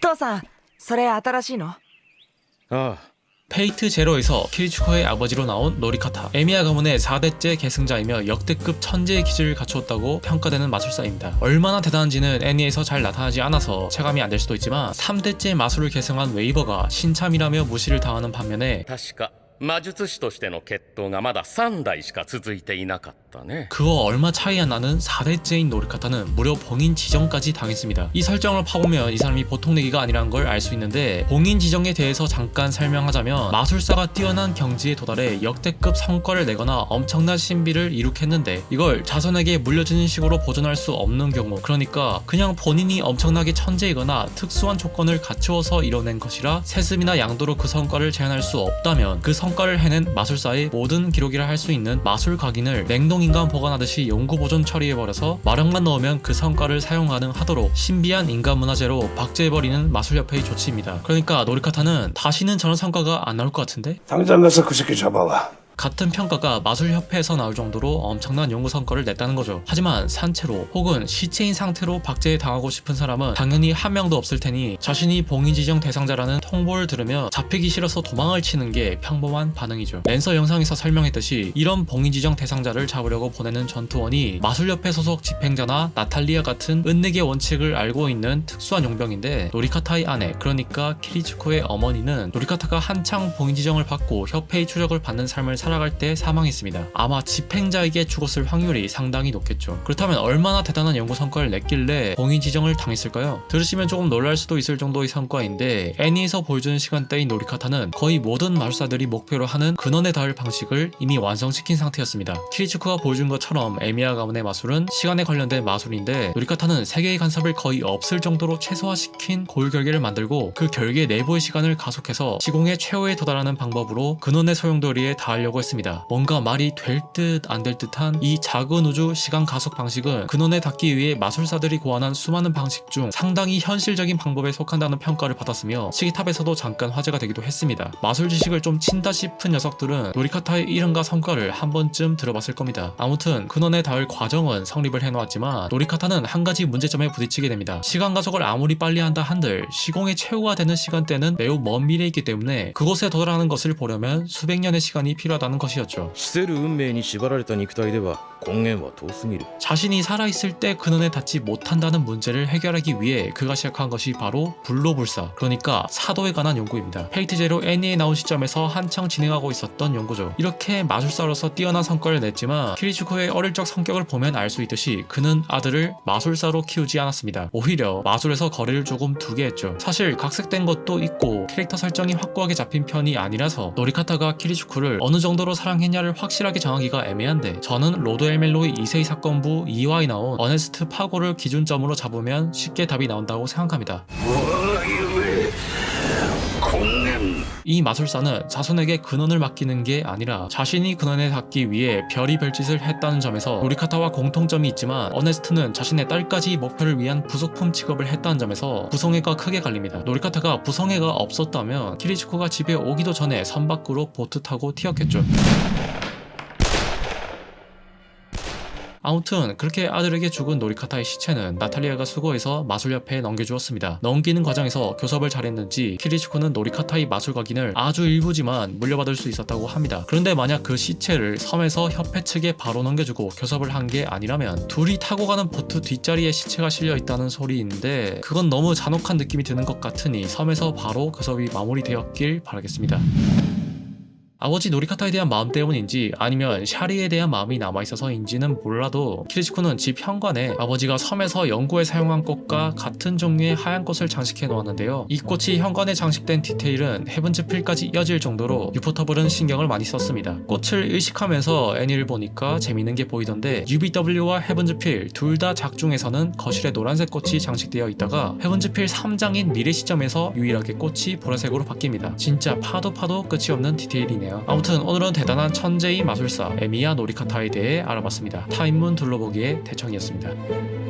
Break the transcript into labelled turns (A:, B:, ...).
A: 父さん、それ新しいの？
B: ああ、
C: 페이트 제로에서 키리츠코의 아버지로 나온 노리카타. 에미야 가문의 4대째 계승자이며 역대급 천재의 기질을 갖추었다고 평가되는 마술사입니다. 얼마나 대단한지는 애니에서 잘 나타나지 않아서 체감이 안 될 수도 있지만 3대째 마술을 계승한 웨이버가 신참이라며 무시를 당하는 반면에
B: 確か魔術師としての血統がまだ3代しか続いていなかったね。
C: 그거 얼마 차이 안 나는 4대째인 노리카타는 무려 봉인 지정까지 당했습니다. 이 설정을 파보면 이 사람이 보통 내기가 아니라는 걸 알 수 있는데, 봉인 지정에 대해서 잠깐 설명하자면 마술사가 뛰어난 경지에 도달해 역대급 성과를 내거나 엄청난 신비를 이룩했는데 이걸 자손에게 물려주는 식으로 보존할 수 없는 경우, 그러니까 그냥 본인이 엄청나게 천재이거나 특수한 조건을 갖추어서 이뤄낸 것이라 세습이나 양도로 그 성과를 제한할 수 없다면 그 성과를 해낸 마술사의 모든 기록이라 할 수 있는 마술 각인을 냉동인간 보관하듯이 영구 보존 처리해버려서 마력만 넣으면 그 성과를 사용 가능하도록 신비한 인간 문화재로 박제해버리는 마술협회의 조치입니다. 그러니까 노리카타는 다시는 저런 성과가 안 나올 것 같은데?
D: 당장 가서 그 새끼 잡아와.
C: 같은 평가가 마술협회에서 나올 정도로 엄청난 연구 성과를 냈다는 거죠. 하지만 산채로 혹은 시체인 상태로 박제에 당하고 싶은 사람은 당연히 한 명도 없을 테니 자신이 봉인 지정 대상자라는 통보를 들으며 잡히기 싫어서 도망을 치는 게 평범한 반응이죠. 랜서 영상에서 설명했듯이 이런 봉인 지정 대상자를 잡으려고 보내는 전투원이 마술협회 소속 집행자나 나탈리아 같은 은닉의 원칙을 알고 있는 특수한 용병인데, 노리카타의 아내, 그러니까 키리츠코의 어머니는 노리카타가 한창 봉인 지정을 받고 협회의 추적을 받는 삶을 살아갈 때 사망했습니다. 아마 집행자에게 죽었을 확률이 상당히 높겠죠. 그렇다면 얼마나 대단한 연구 성과를 냈길래 봉인 지정을 당했을까요? 들으시면 조금 놀랄 수도 있을 정도의 성과인데, 애니에서 보여주는 시간대인 노리카타는 거의 모든 마술사들이 목표로 하는 근원에 닿을 방식을 이미 완성시킨 상태였습니다. 키리츠코가 보여준 것처럼 에미야 가문의 마술은 시간에 관련된 마술인데, 노리카타는 세계의 간섭을 거의 없을 정도로 최소화시킨 고유 결계를 만들고 그 결계 내부의 시간을 가속해서 시공의 최후에 도달하는 방법으로 근원의 소용돌이에 닿으려고 했습니다. 뭔가 말이 될 듯 안 될 듯한 이 작은 우주 시간 가속 방식은 근원에 닿기 위해 마술사들이 고안한 수많은 방식 중 상당히 현실적인 방법에 속한다는 평가를 받았으며 시기탑에서도 잠깐 화제가 되기도 했습니다. 마술 지식을 좀 친다 싶은 녀석들은 노리카타의 이름과 성과를 한 번쯤 들어봤을 겁니다. 아무튼 근원에 닿을 과정은 성립을 해놓았지만 노리카타는 한 가지 문제점에 부딪히게 됩니다. 시간 가속을 아무리 빨리 한다 한들 시공의 최후화되는 시간대는 매우 먼 미래에 있기 때문에 그곳에 도달하는 것을 보려면 수백 년의 시간이 필요하다는 것이었죠.
E: 死せる運命に縛られた肉体では根源は遠すぎる。
C: 자신이 살아있을 때 근원에 닿지 못한다는 문제를 해결하기 위해 그가 시작한 것이 바로 불로불사, 그러니까 사도에 관한 연구입니다. 페이트 제로 애니에 나온 시점에서 한창 진행하고 있었던 연구죠. 이렇게 마술사로서 뛰어난 성과를 냈지만 키리츠코의 어릴 적 성격을 보면 알 수 있듯이 그는 아들을 마술사로 키우지 않았습니다. 오히려 마술에서 거리를 조금 두게 했죠. 사실 각색된 것도 있고 캐릭터 설정이 확고하게 잡힌 편이 아니라서 노리카타가 키리츠코를 어느 정도로 사랑했냐를 확실하게 정하기가 애매한데, 저는 로드 엘멜로의 이세이 사건부 2화에 나온 어네스트 파고를 기준점으로 잡으면 쉽게 답이 나온다고 생각합니다. 이 마술사는 자손에게 근원을 맡기는 게 아니라 자신이 근원에 닿기 위해 별이 별짓을 했다는 점에서 노리카타와 공통점이 있지만, 어네스트는 자신의 딸까지 목표를 위한 부속품 취급을 했다는 점에서 부성애가 크게 갈립니다. 노리카타가 부성애가 없었다면 키리츠코가 집에 오기도 전에 선 밖으로 보트 타고 튀었겠죠. 아무튼 그렇게 아들에게 죽은 노리카타의 시체는 나탈리아가 수거해서 마술협회에 넘겨주었습니다. 넘기는 과정에서 교섭을 잘했는지 키리츠코는 노리카타의 마술 각인을 아주 일부지만 물려받을 수 있었다고 합니다. 그런데 만약 그 시체를 섬에서 협회 측에 바로 넘겨주고 교섭을 한 게 아니라면 둘이 타고 가는 보트 뒷자리에 시체가 실려있다는 소리인데, 그건 너무 잔혹한 느낌이 드는 것 같으니 섬에서 바로 교섭이 마무리되었길 바라겠습니다. 아버지 노리카타에 대한 마음 때문인지 아니면 샤리에 대한 마음이 남아있어서인지는 몰라도 키리츠코는 집 현관에 아버지가 섬에서 연구에 사용한 꽃과 같은 종류의 하얀 꽃을 장식해 놓았는데요. 이 꽃이 현관에 장식된 디테일은 헤븐즈 필까지 이어질 정도로 유포터블은 신경을 많이 썼습니다. 꽃을 의식하면서 애니를 보니까 재밌는 게 보이던데, UBW와 헤븐즈 필 둘 다 작중에서는 거실에 노란색 꽃이 장식되어 있다가 헤븐즈 필 3장인 미래 시점에서 유일하게 꽃이 보라색으로 바뀝니다. 진짜 파도 끝이 없는 디테일이네요. 아무튼 오늘은 대단한 천재의 마술사 에미야 노리카타에 대해 알아봤습니다. 타임문 둘러보기의 대청이었습니다.